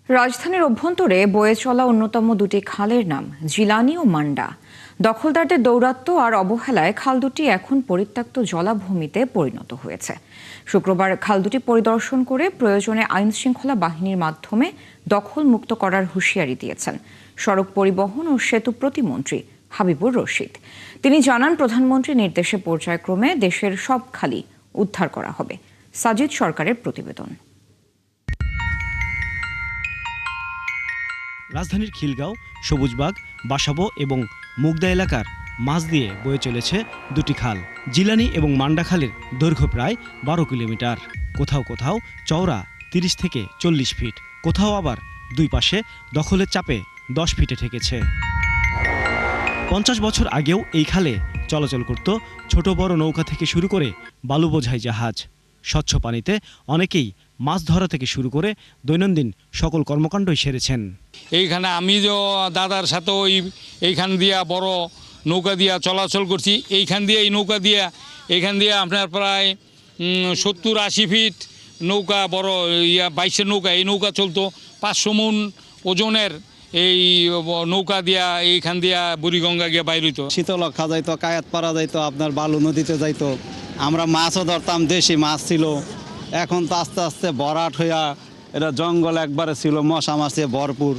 রাজধানীর অভ্যন্তরে বয়ে চলা অন্যতম দুটি খালের নাম জিলানি ও মান্ডা। দখলদারদের দৌরাত্ম্য আর অবহেলায় খাল দুটি এখন পরিত্যক্ত জলাভূমিতে পরিণত হয়েছে। শুক্রবার খাল দুটি পরিদর্শন করে প্রয়োজনে আইন শৃঙ্খলা বাহিনীর মাধ্যমে দখল মুক্ত করার হুঁশিয়ারি দিয়েছেন সড়ক পরিবহন ও সেতু প্রতিমন্ত্রী হাবিবুর রশিদ। তিনি জানান, প্রধানমন্ত্রীর নির্দেশে পর্যায়ক্রমে দেশের সব খালই উদ্ধার করা হবে। সাজিদ সরকারের প্রতিবেদন। রাজধানীর খিলগাঁও, সবুজবাগ, বাসাবো এবং মুগদা এলাকার মাঝ দিয়ে বয়ে চলেছে দুটি খাল। জিলানি এবং মান্ডা খালের দৈর্ঘ্য প্রায় 12 কিলোমিটার। কোথাও কোথাও চওড়া 30 থেকে 40 ফিট, কোথাও আবার দুই পাশে দখলের চাপে 10 ফিটে ঠেকেছে। 50 বছর আগেও এই খালে চলাচল করত ছোট বড় নৌকা থেকে শুরু করে বালু বোঝাই জাহাজ। স্বচ্ছ পানিতে অনেকেই মাছ ধরা থেকে শুরু করে দৈনন্দিন সকল কর্মকাণ্ডই সেরেছেন। এইখানে আমি যে দাদার সাথে এইখান দিয়া বড় নৌকা দিয়া চলাচল করছি। এইখান দিয়ে এই নৌকা দিয়া এইখান দিয়ে আপনার প্রায় 70-80 ফিট নৌকা, বড় 22-এর নৌকা, এই নৌকা চলতো 500 মণ ওজনের। এই নৌকা দিয়া এইখান দিয়া বুড়িগঙ্গা গিয়ে বাইর হইতো। শীতলক্ষা যাইতো, কায়াত পাড়া যাইতো, আপনার বালু নদীতে যাইতো। আমরা মাছও ধরতাম, দেশি মাছ ছিল। এখন তো আস্তে আস্তে ভরাট হইয়া এটা জঙ্গল একবারে ছিল, মশা মাছে ভরপুর।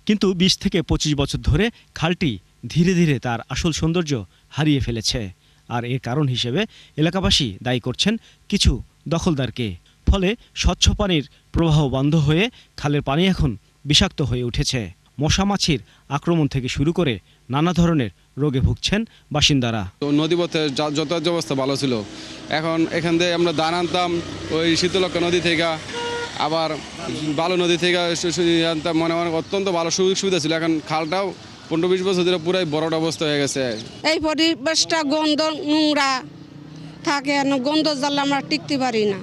কিন্তু 20 থেকে 25 বছর ধরে খালটি ধীরে ধীরে তার আসল সৌন্দর্য হারিয়ে ফেলেছে। আর এর কারণ হিসেবে এলাকাবাসী দায়ী করছেন কিছু দখলদারকে। ফলে স্বচ্ছ পানির প্রবাহ বন্ধ হয়ে খালের পানি এখন বিষাক্ত হয়ে উঠেছে। মশা মাছির আক্রমণ থেকে শুরু করে নানা ধরনের রোগে ভুগছেন বাসিন্দারা। নদীপথে যাতায়াত ব্যবস্থা ভালো ছিল। এখন এখান থেকে আমরা ধান আনতাম ওই শীতলক্ষা নদী থেকে, আবার বালু নদী থেকে আনতাম। মনে অত্যন্ত ভালো সুযোগ সুবিধা ছিল। এখন খালটাও 15-20 বছর ধরে পুরাই বড় অবস্থা হয়ে গেছে। এই পরিবেশটা গন্ধ, নোংরা থাকে, গন্ধ জ্বালা আমরা টিকতে পারি না।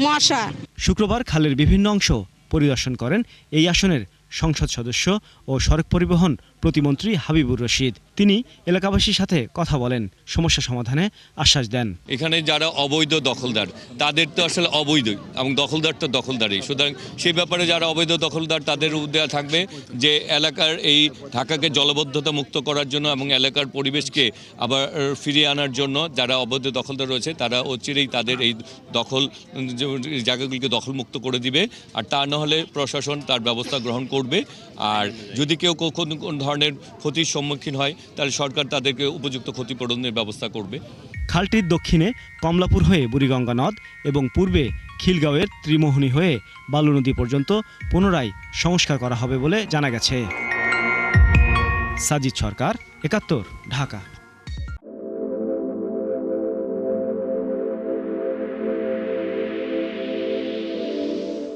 মশা। শুক্রবার খালের বিভিন্ন অংশ পরিদর্শন করেন এই আসনের সংসদ সদস্য ও সড়ক পরিবহন প্রতিমন্ত্রী হাবিবুর রশিদ। তিনি এলাকাবাসীর সাথে কথা বলেন, সমস্যা সমাধানে আশ্বাস দেন। এখানে যারা অবৈধ দখলদার তাদের তো আসলে অবৈধ, এবং দখলদার তো দখলদারই। সুতরাং সেই ব্যাপারে যারা অবৈধ দখলদার তাদের দেওয়া থাকবে যে এলাকার এই ঢাকাকে জলবদ্ধতা মুক্ত করার জন্য এবং এলাকার পরিবেশকে আবার ফিরিয়ে আনার জন্য যারা অবৈধ দখলদার রয়েছে তারা অচিরেই তাদের এই দখল জায়গাগুলিকে দখলমুক্ত করে দিবে। আর তা না হলে প্রশাসন তার ব্যবস্থা গ্রহণ করবে। আর যদি কেউ কোন ধরনের ক্ষতির সম্মুখীন হয় তাহলে সরকার তাদেরকে উপযুক্ত ক্ষতিপূরণের ব্যবস্থা করবে। খালটির দক্ষিণে কমলাপুর হয়ে বুড়িগঙ্গা নদ এবং পূর্বে খিলগাঁওয়ের ত্রিমোহনী হয়ে বালু নদী পর্যন্ত পুনরায় সংস্কার করা হবে বলে জানা গেছে। সাজিদ সরকার, 71, ঢাকা।